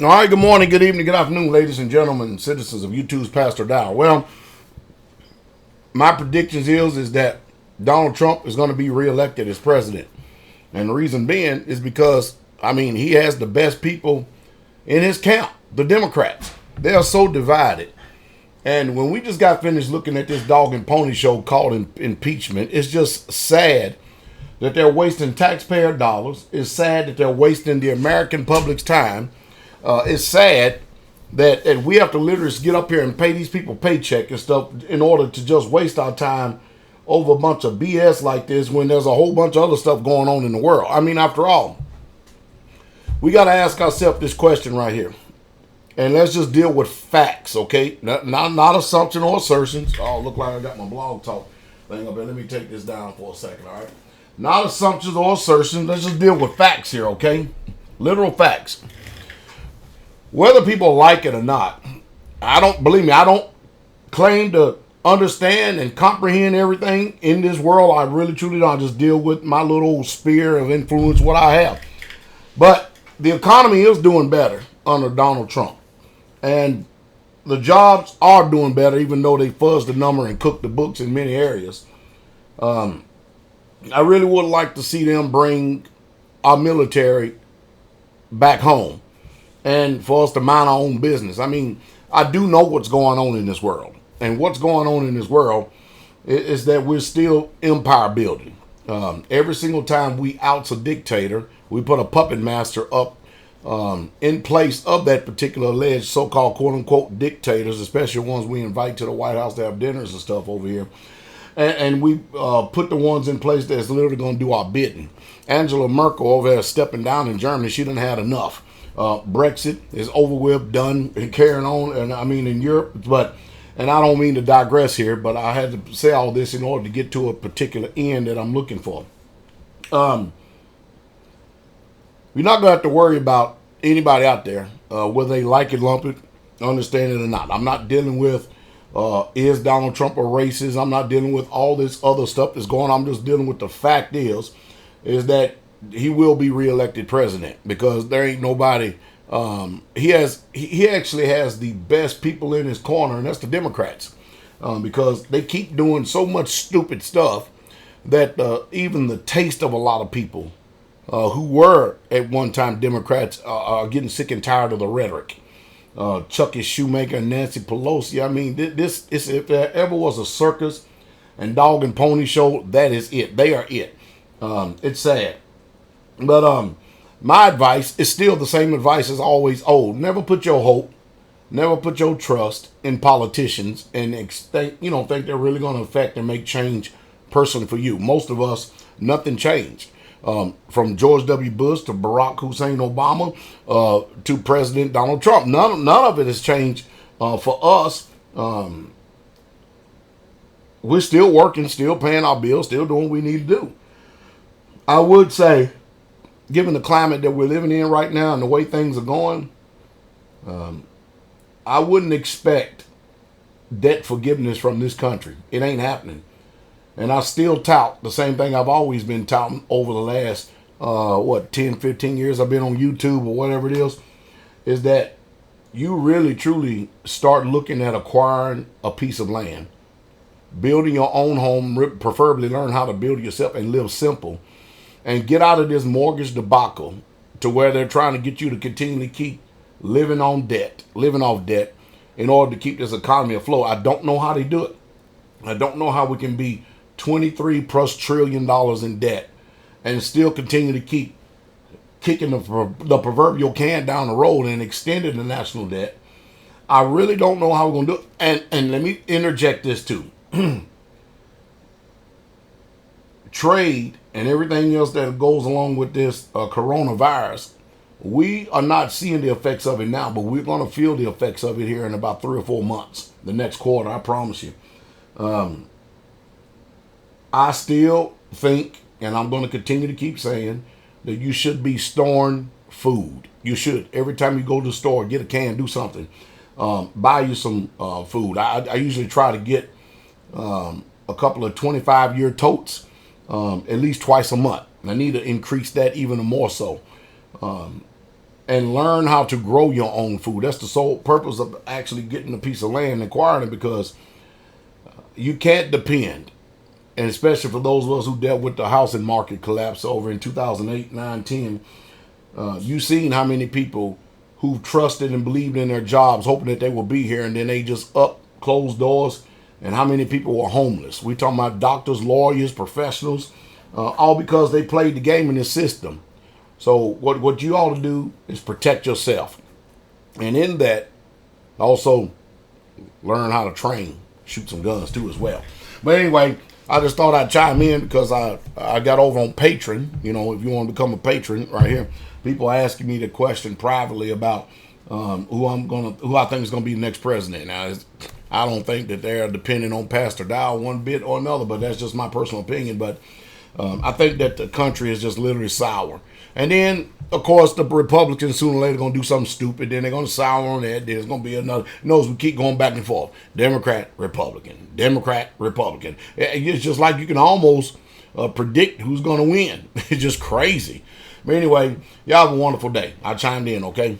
All right, good morning, good evening, good afternoon, ladies and gentlemen, citizens of YouTube's Pastor Dowell. Well, my predictions is that Donald Trump is going to be reelected as president. And the reason being is because, he has the best people in his camp, the Democrats. They are so divided. And when we just got finished looking at this dog and pony show called impeachment, it's just sad that they're wasting taxpayer dollars. It's sad that they're wasting the American public's time. It's sad that we have to literally get up here and pay these people paycheck and stuff in order to just waste our time over a bunch of BS like this when there's a whole bunch of other stuff going on in the world. After all, we got to ask ourselves this question right here. And let's just deal with facts, okay? Not assumption or assertions. Oh, look like I got my blog talk thing up here. Let me take this down for a second, all right? Not assumptions or assertions. Let's just deal with facts here, okay? Literal facts. Whether people like it or not, I don't claim to understand and comprehend everything in this world. I really, truly don't. I just deal with my little sphere of influence, what I have. But the economy is doing better under Donald Trump. And the jobs are doing better, even though they fuzzed the number and cooked the books in many areas. I really would like to see them bring our military back home and for us to mind our own business. I do know what's going on in this world. And what's going on in this world is that we're still empire building. Every single time we oust a dictator, we put a puppet master up in place of that particular alleged so-called quote-unquote dictators, especially ones we invite to the White House to have dinners and stuff over here. And we put the ones in place that's literally going to do our bidding. Angela Merkel over there stepping down in Germany, she done had enough. Brexit is over with, done, and carrying on, and in Europe. And I don't mean to digress here, but I had to say all this in order to get to a particular end that I'm looking for. We're not going to have to worry about anybody out there, whether they like it, lump it, understand it or not. I'm not dealing with is Donald Trump a racist? I'm not dealing with all this other stuff that's going on. I'm just dealing with the fact is that he will be reelected president because there ain't nobody. He actually has the best people in his corner, and that's the Democrats, because they keep doing so much stupid stuff that even the taste of a lot of people who were at one time Democrats are getting sick and tired of the rhetoric. Chucky Schumacher and Nancy Pelosi. This if there ever was a circus and dog and pony show, that is it. They are it. It's sad. But my advice is still the same advice as always old. Never put your hope, never put your trust in politicians and think they're really going to affect and make change personally for you. Most of us, nothing changed. From George W. Bush to Barack Hussein Obama to President Donald Trump. None of it has changed for us. We're still working, still paying our bills, still doing what we need to do. I would say, given the climate that we're living in right now and the way things are going, I wouldn't expect debt forgiveness from this country. It ain't happening. And I still tout the same thing I've always been touting over the last, 10, 15 years I've been on YouTube or whatever it is that you really, truly start looking at acquiring a piece of land, building your own home, preferably learn how to build yourself and live simple, and get out of this mortgage debacle to where they're trying to get you to continually keep living off debt, in order to keep this economy afloat. I don't know how they do it. I don't know how we can be $23+ trillion in debt and still continue to keep kicking the proverbial can down the road and extending the national debt. I really don't know how we're going to do it. And let me interject this too. Trade and everything else that goes along with this coronavirus, we are not seeing the effects of it now, but we're going to feel the effects of it here in about 3 or 4 months, the next quarter, I promise you. I still think, and I'm going to continue to keep saying, that you should be storing food. You should. Every time you go to the store, get a can, do something. Buy you some food. I usually try to get a couple of 25-year totes at least twice a month. I need to increase that even more so. and learn how to grow your own food. That's the sole purpose of actually getting a piece of land and acquiring it, because you can't depend, and especially for those of us who dealt with the housing market collapse over in 2008, 9, 10, you've seen how many people who trusted and believed in their jobs, hoping that they will be here, and then they just closed doors, and how many people were homeless. We talking about doctors, lawyers, professionals, all because they played the game in this system. So what you ought to do is protect yourself. And in that, also learn how to train, shoot some guns too as well. But anyway, I just thought I'd chime in because I got over on Pateron. You know, if you want to become a patron right here, people asking me the question privately about who I think is gonna be the next president. Now, I don't think that they're depending on Pastor Dowell one bit or another, but that's just my personal opinion. But I think that the country is just literally sour. And then, of course, the Republicans sooner or later going to do something stupid. Then they're going to sour on that. There's going to be another. Knows we keep going back and forth. Democrat, Republican. Democrat, Republican. It's just like you can almost predict who's going to win. It's just crazy. But anyway, y'all have a wonderful day. I chimed in, okay?